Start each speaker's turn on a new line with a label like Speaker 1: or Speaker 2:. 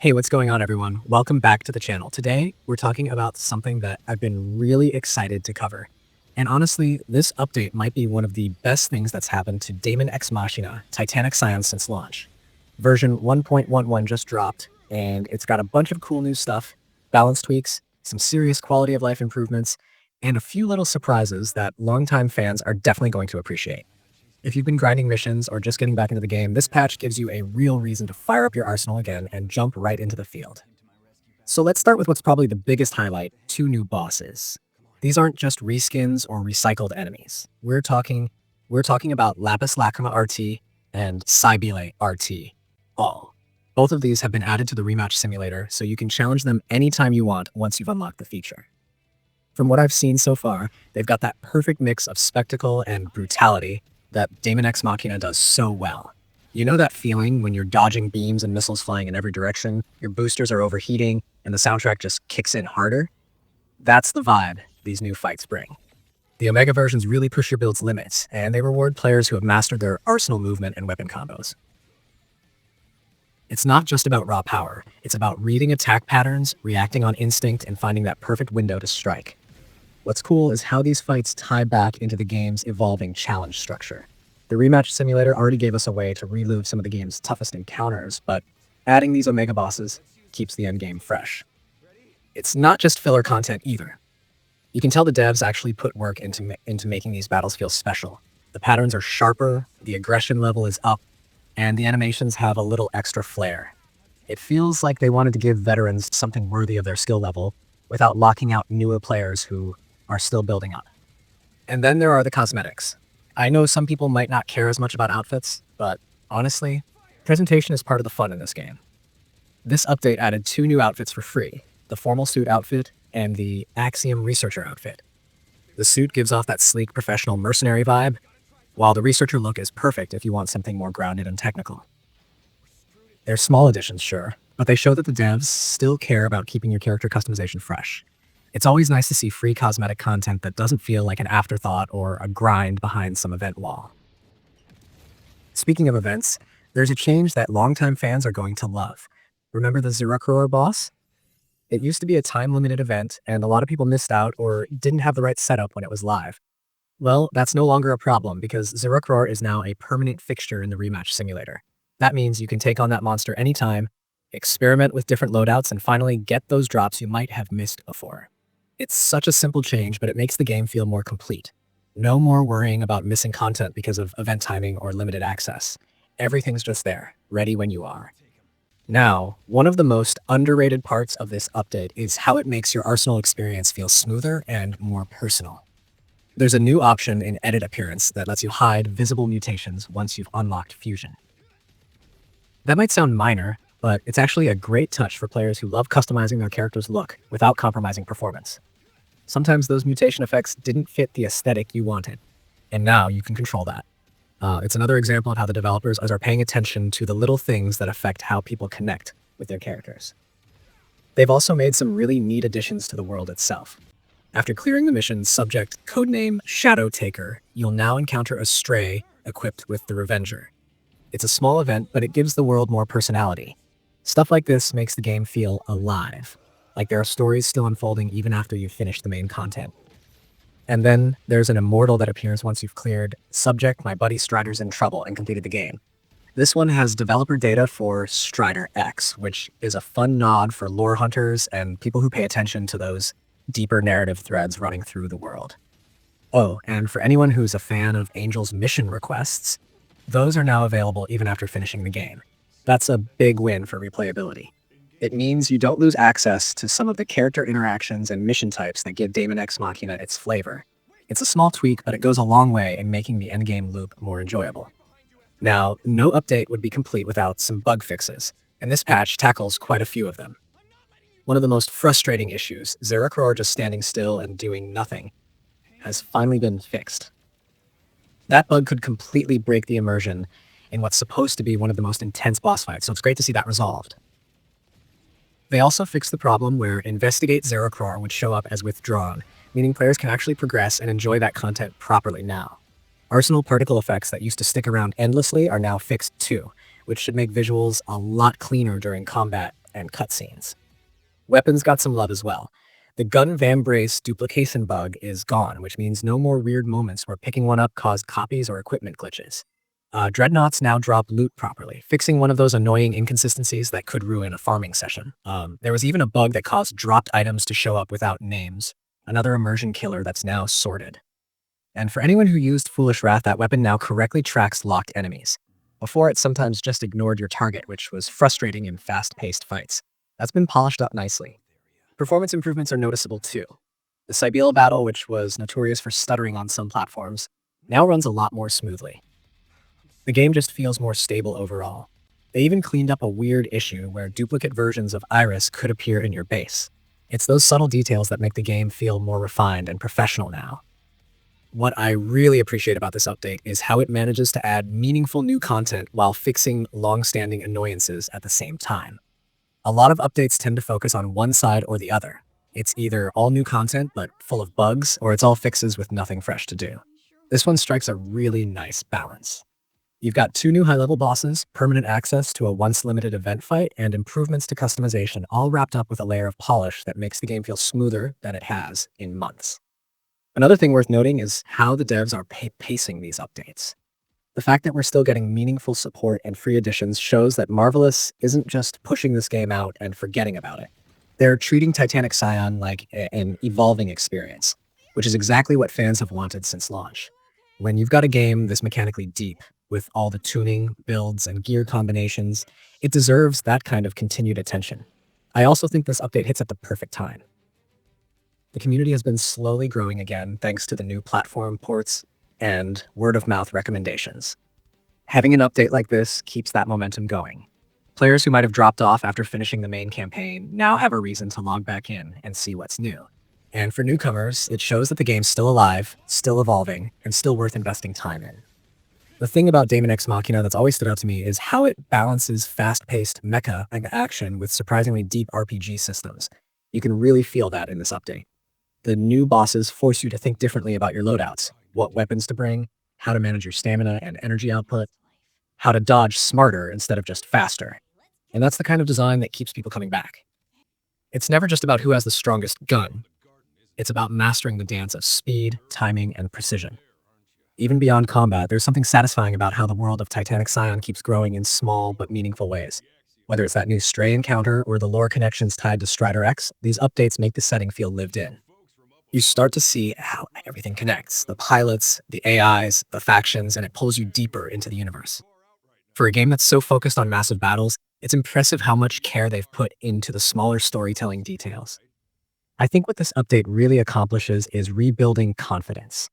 Speaker 1: Hey, what's going on, everyone? Welcome back to the channel. Today, we're talking about something that I've been really excited to cover. And honestly, this update might be one of the best things that's happened to Daemon X Machina Titanic Scion since launch. Version 1.11 just dropped, and it's got a bunch of cool new stuff, balance tweaks, some serious quality of life improvements, and a few little surprises that longtime fans are definitely going to appreciate. If you've been grinding missions or just getting back into the game, this patch gives you a real reason to fire up your arsenal again and jump right into the field. So let's start with what's probably the biggest highlight, two new bosses. These aren't just reskins or recycled enemies. We're talking about Lapis Lacrima RT and Cybele RT. Both of these have been added to the Rematch Simulator, so you can challenge them anytime you want once you've unlocked the feature. From what I've seen so far, they've got that perfect mix of spectacle and brutality that Daemon X Machina does so well. You know that feeling when you're dodging beams and missiles flying in every direction, your boosters are overheating, and the soundtrack just kicks in harder? That's the vibe these new fights bring. The Omega versions really push your build's limits, and they reward players who have mastered their arsenal movement and weapon combos. It's not just about raw power, it's about reading attack patterns, reacting on instinct, and finding that perfect window to strike. What's cool is how these fights tie back into the game's evolving challenge structure. The Rematch Simulator already gave us a way to relive some of the game's toughest encounters, but adding these Omega bosses keeps the endgame fresh. It's not just filler content either. You can tell the devs actually put work into making these battles feel special. The patterns are sharper, the aggression level is up, and the animations have a little extra flair. It feels like they wanted to give veterans something worthy of their skill level without locking out newer players who are still building up. And then there are the cosmetics. I know some people might not care as much about outfits, but honestly, presentation is part of the fun in this game. This update added two new outfits for free, the formal suit outfit and the Axiom researcher outfit. The suit gives off that sleek professional mercenary vibe, while the researcher look is perfect if you want something more grounded and technical. They're small additions, sure, but they show that the devs still care about keeping your character customization fresh. It's always nice to see free cosmetic content that doesn't feel like an afterthought or a grind behind some event wall. Speaking of events, there's a change that longtime fans are going to love. Remember the Zerocroar boss? It used to be a time-limited event, and a lot of people missed out or didn't have the right setup when it was live. Well, that's no longer a problem because Zerocroar is now a permanent fixture in the Rematch Simulator. That means you can take on that monster anytime, experiment with different loadouts, and finally get those drops you might have missed before. It's such a simple change, but it makes the game feel more complete. No more worrying about missing content because of event timing or limited access. Everything's just there, ready when you are. Now, one of the most underrated parts of this update is how it makes your Arsenal experience feel smoother and more personal. There's a new option in Edit Appearance that lets you hide visible mutations once you've unlocked Fusion. That might sound minor, but it's actually a great touch for players who love customizing their character's look without compromising performance. Sometimes those mutation effects didn't fit the aesthetic you wanted, and now you can control that. It's another example of how the developers are paying attention to the little things that affect how people connect with their characters. They've also made some really neat additions to the world itself. After clearing the mission subject codename Shadow Taker, you'll now encounter a stray equipped with the Revenger. It's a small event, but it gives the world more personality. Stuff like this makes the game feel alive, like there are stories still unfolding even after you've finished the main content. And then there's an immortal that appears once you've cleared Subject My Buddy Strider's in Trouble and completed the game. This one has developer data for Strider X, which is a fun nod for lore hunters and people who pay attention to those deeper narrative threads running through the world. Oh, and for anyone who's a fan of Angel's mission requests, those are now available even after finishing the game. That's a big win for replayability. It means you don't lose access to some of the character interactions and mission types that give Daemon X Machina its flavor. It's a small tweak, but it goes a long way in making the endgame loop more enjoyable. Now, no update would be complete without some bug fixes, and this patch tackles quite a few of them. One of the most frustrating issues, Zerocroar just standing still and doing nothing, has finally been fixed. That bug could completely break the immersion in what's supposed to be one of the most intense boss fights, so it's great to see that resolved. They also fixed the problem where Investigate Zerocroar would show up as withdrawn, meaning players can actually progress and enjoy that content properly now. Arsenal particle effects that used to stick around endlessly are now fixed too, which should make visuals a lot cleaner during combat and cutscenes. Weapons got some love as well. The gun vambrace duplication bug is gone, which means no more weird moments where picking one up caused copies or equipment glitches. Dreadnoughts now drop loot properly, fixing one of those annoying inconsistencies that could ruin a farming session. There was even a bug that caused dropped items to show up without names, another immersion killer that's now sorted. And for anyone who used Foolish Wrath, that weapon now correctly tracks locked enemies. Before, it sometimes just ignored your target, which was frustrating in fast-paced fights. That's been polished up nicely. Performance improvements are noticeable too. The Cybele battle, which was notorious for stuttering on some platforms, now runs a lot more smoothly. The game just feels more stable overall. They even cleaned up a weird issue where duplicate versions of Iris could appear in your base. It's those subtle details that make the game feel more refined and professional now. What I really appreciate about this update is how it manages to add meaningful new content while fixing long-standing annoyances at the same time. A lot of updates tend to focus on one side or the other. It's either all new content but full of bugs, or it's all fixes with nothing fresh to do. This one strikes a really nice balance. You've got 2 new high-level bosses, permanent access to a once-limited event fight, and improvements to customization, all wrapped up with a layer of polish that makes the game feel smoother than it has in months. Another thing worth noting is how the devs are pacing these updates. The fact that we're still getting meaningful support and free additions shows that Marvelous isn't just pushing this game out and forgetting about it. They're treating Titanic Scion like an evolving experience, which is exactly what fans have wanted since launch. When you've got a game this mechanically deep, with all the tuning, builds, and gear combinations, it deserves that kind of continued attention. I also think this update hits at the perfect time. The community has been slowly growing again thanks to the new platform ports and word-of-mouth recommendations. Having an update like this keeps that momentum going. Players who might have dropped off after finishing the main campaign now have a reason to log back in and see what's new. And for newcomers, it shows that the game's still alive, still evolving, and still worth investing time in. The thing about Daemon X Machina that's always stood out to me is how it balances fast-paced mecha and action with surprisingly deep RPG systems. You can really feel that in this update. The new bosses force you to think differently about your loadouts, what weapons to bring, how to manage your stamina and energy output, how to dodge smarter instead of just faster. And that's the kind of design that keeps people coming back. It's never just about who has the strongest gun. It's about mastering the dance of speed, timing, and precision. Even beyond combat, there's something satisfying about how the world of Titanic Scion keeps growing in small but meaningful ways. Whether it's that new stray encounter or the lore connections tied to Strider X, these updates make the setting feel lived in. You start to see how everything connects, the pilots, the AIs, the factions, and it pulls you deeper into the universe. For a game that's so focused on massive battles, it's impressive how much care they've put into the smaller storytelling details. I think what this update really accomplishes is rebuilding confidence.